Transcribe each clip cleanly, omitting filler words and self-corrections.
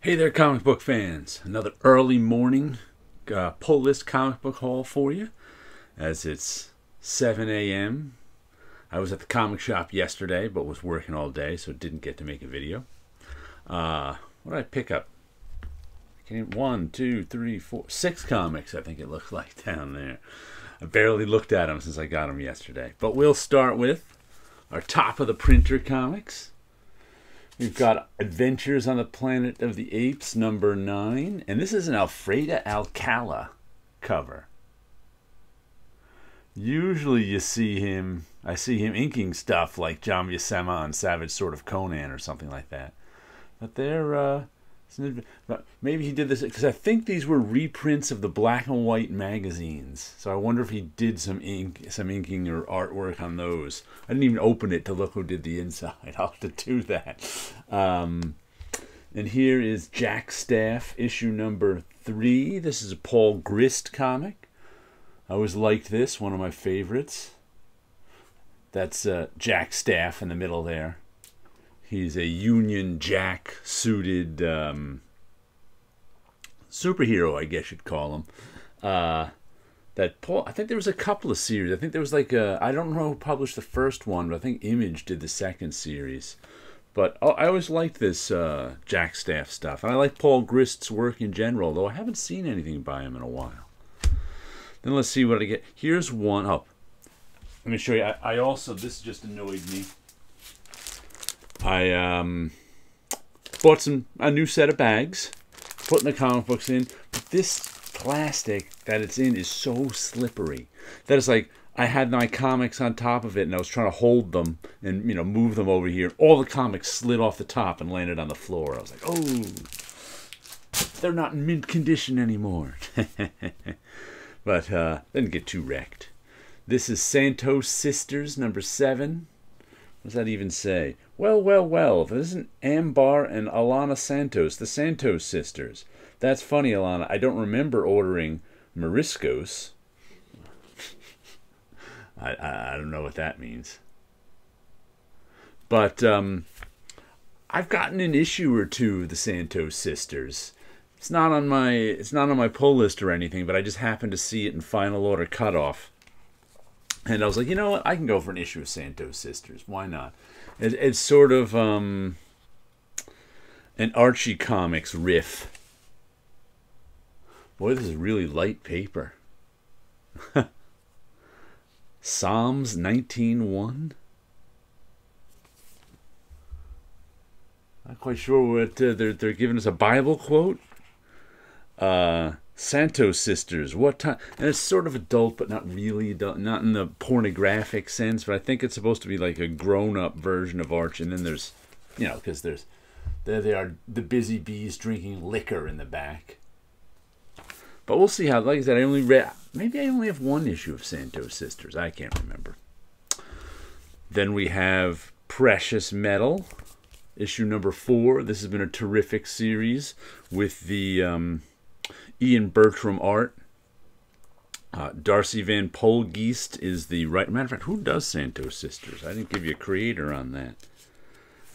Hey there, comic book fans. Another early morning pull list comic book haul for you as it's 7 a.m. I was at the comic shop yesterday but was working all day, so didn't get to make a video. What did I pick up? One, two, three, four, six comics, I think it looks like, down there. I barely looked at them since I got them yesterday. But we'll start with our top of the printer comics. We've got Adventures on the Planet of the Apes, number 9. And this is an Alfredo Alcala cover. Usually I see him inking stuff like John Buscema on Savage Sword of Conan or something like that. But maybe he did this because I think these were reprints of the black and white magazines. So I wonder if he did some inking or artwork on those. I didn't even open it to look who did the inside. I'll have to do that. And here is Jack Staff, issue number 3. This is a Paul Grist comic. I always liked this, one of my favorites. That's Jack Staff in the middle there. He's a Union Jack suited superhero, I guess you'd call him. That Paul, I think there was a couple of series. I think there was like I don't know who published the first one, but I think Image did the second series. But I always liked this Jack Staff stuff, and I like Paul Grist's work in general, though I haven't seen anything by him in a while. Then let's see what I get. Here's one. Oh, let me show you. I also, this just annoyed me. I bought a new set of bags, putting the comic books in, but this plastic that it's in is so slippery that it's like I had my comics on top of it and I was trying to hold them and move them over here. All the comics slid off the top and landed on the floor. I was like, oh, they're not in mint condition anymore. But didn't get too wrecked. This is Santos Sisters number 7. What does that even say? Well, this isn't Ambar and Alana Santos, the Santos sisters. That's funny, Alana. I don't remember ordering Moriscos. I don't know what that means. But I've gotten an issue or two of the Santos sisters. It's not on my pull list or anything, but I just happened to see it in final order cutoff. And I was like, you know what? I can go for an issue of Santos Sisters. Why not? It's sort of an Archie Comics riff. Boy, this is really light paper. Psalms 19:1. Not quite sure what they're giving us a Bible quote. Santos Sisters, what time? And it's sort of adult, but not really adult, not in the pornographic sense, but I think it's supposed to be like a grown-up version of Archie. And then there's, because there they are, the busy bees drinking liquor in the back. But we'll see how, like I said, maybe I only have one issue of Santos Sisters. I can't remember. Then we have Precious Metal, issue number 4. This has been a terrific series with the Ian Bertram art. Darcy Van Polgeest is the right. Matter of fact, who does Santos Sisters? I didn't give you a creator on that.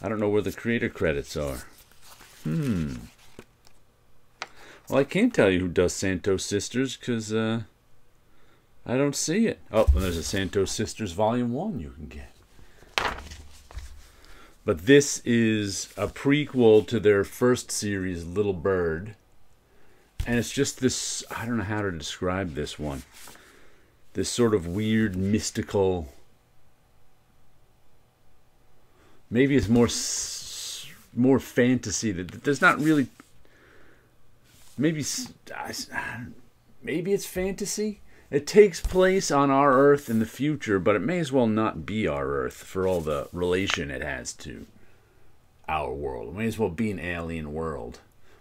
I don't know where the creator credits are. Well, I can't tell you who does Santos Sisters because I don't see it. Oh, well, there's a Santos Sisters Volume 1 you can get. But this is a prequel to their first series, Little Bird. And it's just this, I don't know how to describe this one. This sort of weird, mystical, maybe it's more fantasy. There's not really, maybe it's fantasy. It takes place on our Earth in the future, but it may as well not be our Earth for all the relation it has to our world. It may as well be an alien world.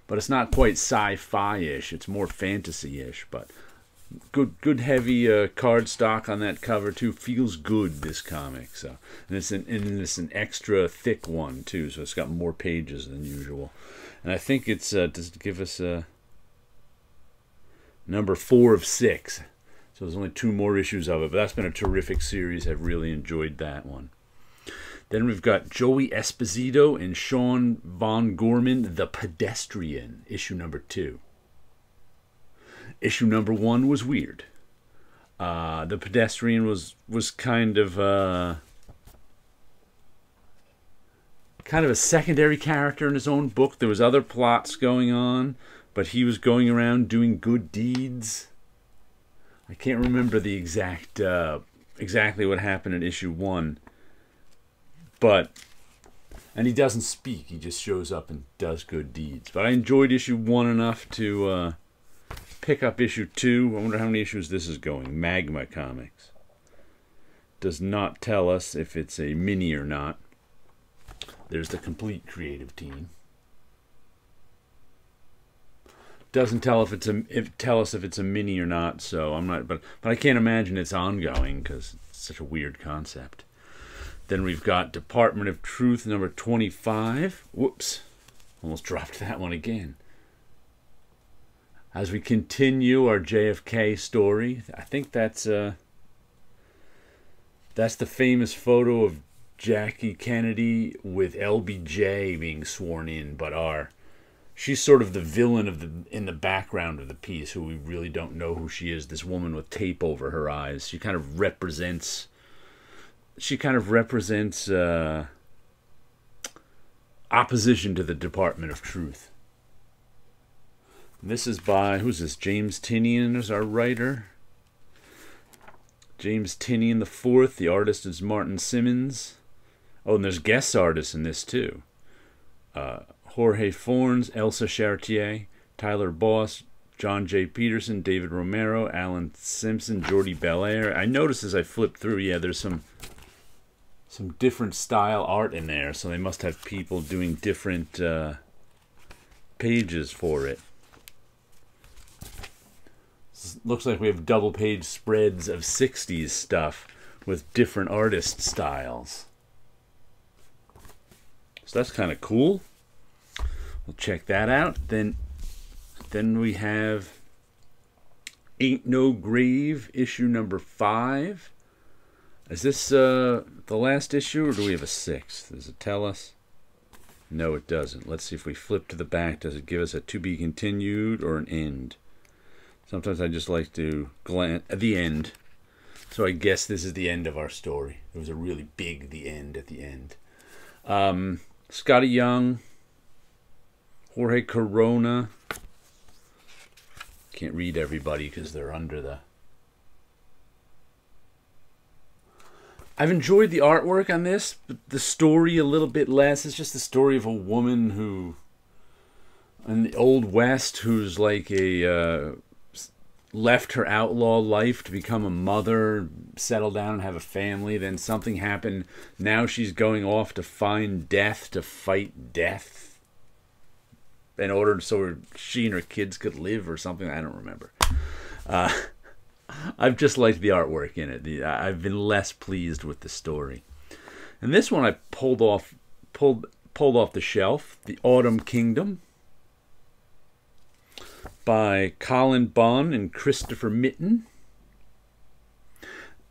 But it's not quite sci-fi-ish. It's more fantasy-ish. But good heavy cardstock on that cover too. Feels good, this comic. So, and it's an extra thick one too. So it's got more pages than usual. And I think it's to give us number 4 of 6. So there's only 2 more issues of it. But that's been a terrific series. I've really enjoyed that one. Then we've got Joey Esposito and Sean Von Gorman, The Pedestrian, issue number 2. Issue number 1 was weird. The Pedestrian was kind of a secondary character in his own book. There was other plots going on, but he was going around doing good deeds. I can't remember the exactly what happened in issue 1, and he doesn't speak. He just shows up and does good deeds. But I enjoyed issue 1 enough to pick up issue 2. I wonder how many issues this is going. Magma Comics does not tell us if it's a mini or not. There's the complete creative team. Doesn't tell us if it's a mini or not. So I'm not, but I can't imagine it's ongoing because it's such a weird concept. Then we've got Department of Truth number 25. Whoops, almost dropped that one again. As we continue our JFK story, I think that's the famous photo of Jackie Kennedy with LBJ being sworn in, but she's sort of the villain in the background of the piece, who we really don't know who she is. This woman with tape over her eyes. She kind of represents opposition to the Department of Truth. This is by, who's this? James Tynion is our writer. James Tynion the fourth. The artist is Martin Simmons. Oh, and there's guest artists in this too. Jorge Fornes, Elsa Chartier, Tyler Boss, John J. Peterson, David Romero, Alan Simpson, Jordi Belair. I noticed as I flipped through, yeah, there's some different style art in there, so they must have people doing different pages for it. Looks like we have double page spreads of 60s stuff with different artist styles. So that's kind of cool. We'll check that out. Then we have Ain't No Grave, issue number 5. Is this the last issue, or do we have a 6th? Does it tell us? No, it doesn't. Let's see if we flip to the back. Does it give us a to be continued or an end? Sometimes I just like to glance at the end. So I guess this is the end of our story. It was a really big the end at the end. Scotty Young, Jorge Corona. Can't read everybody because they're under the... I've enjoyed the artwork on this, but the story a little bit less. It's just the story of a woman who, in the Old West, who's like left her outlaw life to become a mother, settle down and have a family. Then something happened. Now she's going off to find death, to fight death, in order so she and her kids could live or something. I don't remember. I've just liked the artwork in it. I've been less pleased with the story. And this one I pulled off the shelf. The Autumn Kingdom by Colin Bunn and Christopher Mitten.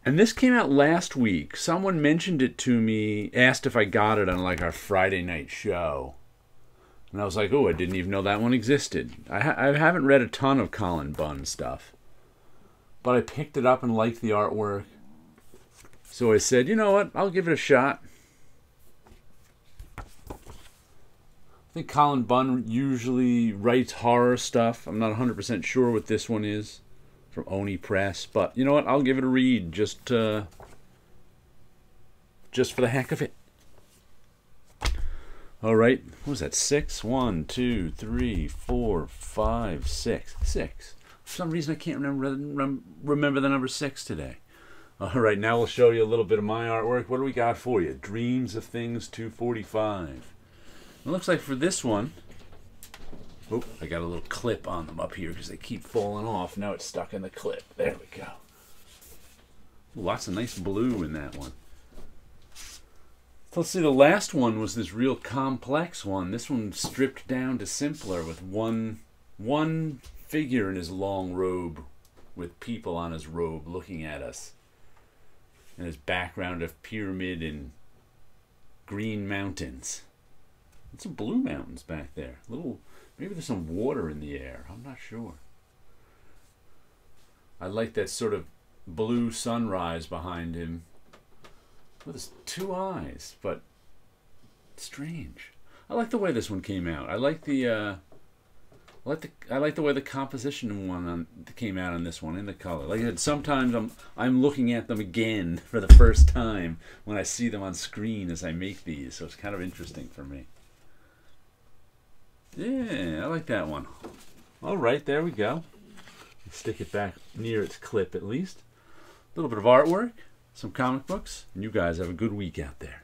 And this came out last week. Someone mentioned it to me, asked if I got it on like our Friday night show. And I was like, oh, I didn't even know that one existed. I haven't read a ton of Colin Bunn stuff. But I picked it up and liked the artwork. So I said, you know what, I'll give it a shot. I think Colin Bunn usually writes horror stuff. I'm not 100% sure what this one is from Oni Press. But you know what, I'll give it a read just for the heck of it. All right, what was that, 6? 1, 2, 3, 4, 5, 6. 6. For some reason, I can't remember the number 6 today. All right, now we'll show you a little bit of my artwork. What do we got for you? Dreams of Things 245. It looks like for this one... Oh, I got a little clip on them up here because they keep falling off. Now it's stuck in the clip. There we go. Lots of nice blue in that one. Let's see, the last one was this real complex one. This one stripped down to simpler with one figure in his long robe with people on his robe looking at us. And his background of pyramid and green mountains. And some blue mountains back there. Maybe there's some water in the air. I'm not sure. I like that sort of blue sunrise behind him with his two eyes, but strange. I like the way this one came out. I like the way the composition came out on this one in the color. Like I said, sometimes I'm looking at them again for the first time when I see them on screen as I make these, so it's kind of interesting for me. Yeah, I like that one. All right, there we go. Stick it back near its clip at least. A little bit of artwork, some comic books, and you guys have a good week out there.